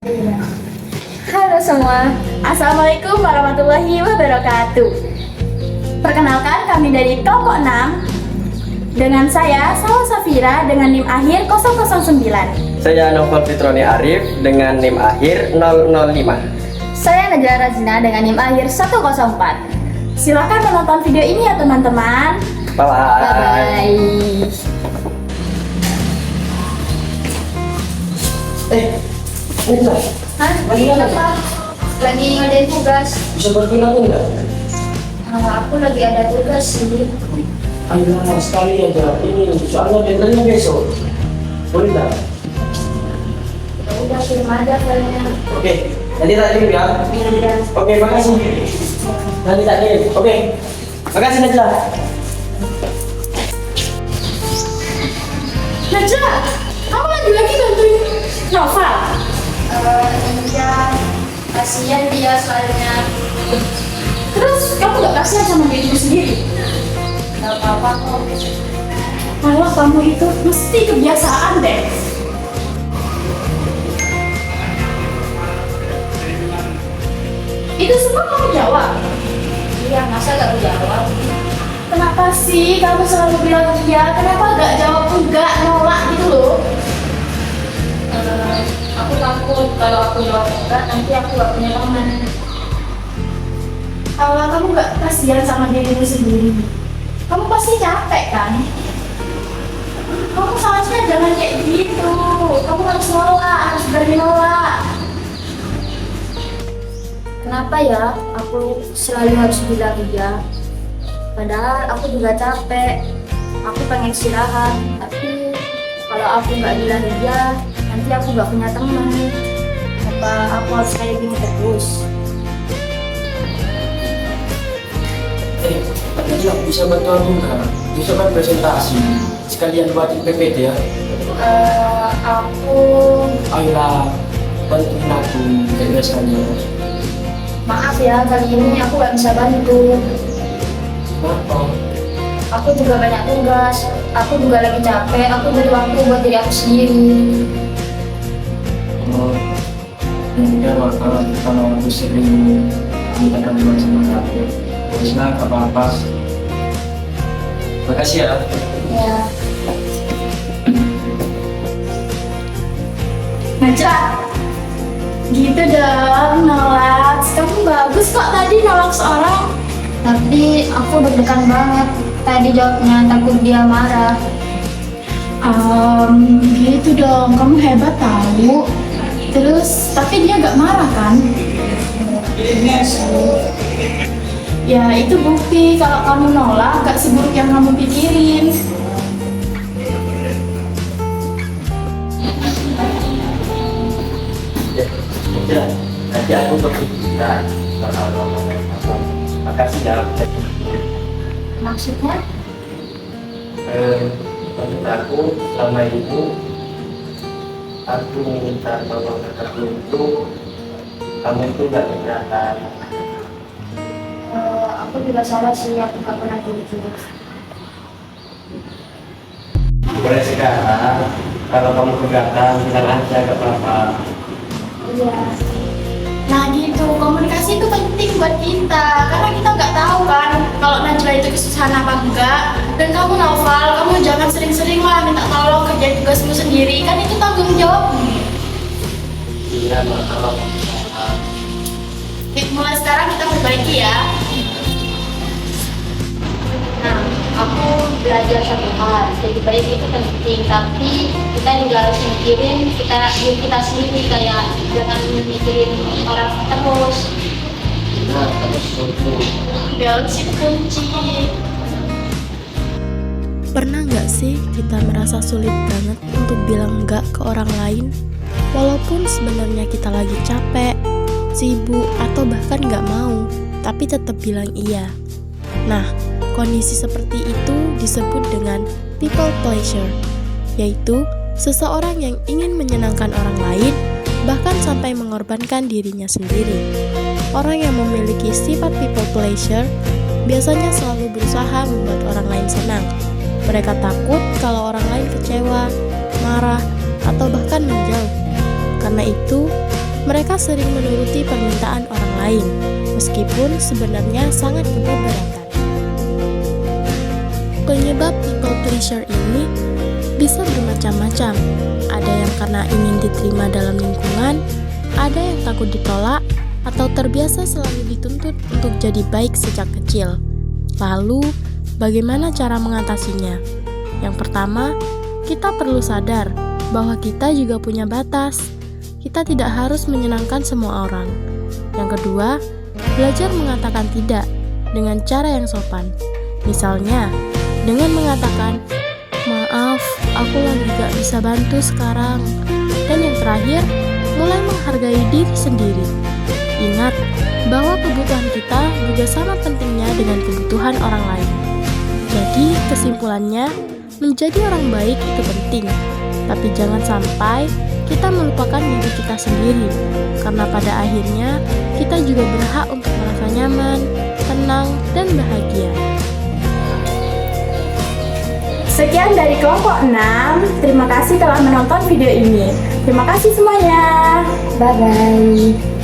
Halo semua, Assalamualaikum warahmatullahi wabarakatuh. Perkenalkan, kami dari kelompok 6 dengan saya Salwa Safira dengan NIM akhir 009. Saya Novel Fitroni Arif dengan NIM akhir 005. Saya Najla Razina dengan NIM akhir 104. Silahkan menonton video ini ya teman-teman. Bye-bye. Bye-bye. Nisa, Hah? Lagi mana? Apa? Lagi ngadain tugas. bisa bantuin aku nggak? Aku lagi ada tugas sih. Ayolah, sekali aja. Ini soalnya deadline besok. Boleh nggak? Ya udah kirim aja filenya. Oke, nanti tak kirim ya. Iya. Oke, makasih. Nanti tak kirim. Oke, makasih Najla. Najla, kamu lagi bantuin Nova? Iya, kasihan dia soalnya. Terus kamu gak kasihan sama dirimu sendiri? Gak apa-apa kok. Kalau kamu itu mesti kebiasaan deh. Itu semua kamu jawab? Iya, masa gak jawab? Kenapa sih kamu selalu bilang iya? Kenapa gak jawab enggak, nolak gitu loh? Aku takut kalau aku jawab enggak, nanti aku gak punya teman. Kalau kamu gak kasihan sama dirimu sendiri, kamu pasti capek kan? Kamu seharusnya jangan kayak gitu. Kamu harus nolak, harus berani nolak. Kenapa ya aku selalu harus bilang iya? Padahal aku juga capek. Aku pengen istirahat, tapi kalau aku nggak bilang iya, nanti aku nggak punya teman. Apa aku harus kayak gini terus? Najla, bisa bantu aku nggak? Bisa kan presentasi. Sekalian buatin PPT ya. Aku Ayolah, bantuin aku kayak biasanya. maaf ya, kali ini aku nggak bisa bantu. Kenapa? Aku juga banyak tugas. Aku juga lagi capek. Aku butuh waktu buat diri aku sendiri. Oh, ya maaf kalau aku sering minta bantuan sama kamu. Terus nggak apa-apa. Makasih ya. Ya. Najla, gitu dong, nolak. Kamu bagus kok tadi nolak seorang. Tapi aku deg-degan banget. Tadi jawabnya takut dia marah. Gitu dong, kamu hebat tahu. Terus, tapi dia gak marah kan? Ya itu bukti kalau kamu nolak gak seburuk yang kamu pikirin. Ya, nanti aku berpikiran kalau kamu. Makasih ya. Maksudnya? Menurut aku selama ini aku minta tolong ke kamu itu nggak keberatan. Aku juga salah sih, aku gak pernah gitu. Boleh sekarang kalau kamu keberatan bilang aja gak apa-apa. Iya. Nah gitu, komunikasi itu penting buat kita. Karena kita nggak tahu kan kalau Najla itu kesusahan apa enggak. Dan kamu Noval, kamu jangan sering-sering lah minta tolong kerjain tugasmu sendiri. Kan itu tanggung jawabmu. Iya, kalau Mulai sekarang kita perbaiki ya. Nah, aku belajar satu hal. Jadi baik itu penting, tapi kita juga harus mikirin diri kita sendiri, kayak jangan mikirin orang terus. nah terus itu Balance itu kunci. Pernah nggak sih kita merasa sulit banget untuk bilang enggak ke orang lain? Walaupun sebenarnya kita lagi capek, sibuk, atau bahkan nggak mau, tapi tetap bilang iya. Nah, kondisi seperti itu disebut dengan people pleasure, yaitu seseorang yang ingin menyenangkan orang lain, bahkan sampai mengorbankan dirinya sendiri. Orang yang memiliki sifat people pleasure biasanya selalu berusaha membuat orang lain senang. Mereka takut kalau orang lain kecewa, marah, atau bahkan menjauh. Karena itu, Mereka sering menuruti permintaan orang lain, meskipun sebenarnya sangat keberatan. Penyebab people pleasure ini bisa bermacam-macam. Ada yang karena ingin diterima dalam lingkungan, ada yang takut ditolak, atau terbiasa selalu dituntut untuk jadi baik sejak kecil. Lalu, bagaimana cara mengatasinya? Yang pertama, kita perlu sadar bahwa kita juga punya batas. Kita tidak harus menyenangkan semua orang. Yang kedua, belajar mengatakan tidak dengan cara yang sopan. Misalnya, dengan mengatakan, "Maaf, aku lagi gak bisa bantu sekarang." Dan yang terakhir, mulai menghargai diri sendiri. Ingat bahwa kebutuhan kita juga sama pentingnya dengan kebutuhan orang lain. Jadi, kesimpulannya, menjadi orang baik itu penting. Tapi jangan sampai kita melupakan diri kita sendiri, karena pada akhirnya kita juga berhak untuk merasa nyaman, tenang, dan bahagia. Sekian dari kelompok 6. Terima kasih telah menonton video ini. Terima kasih semuanya. Bye-bye.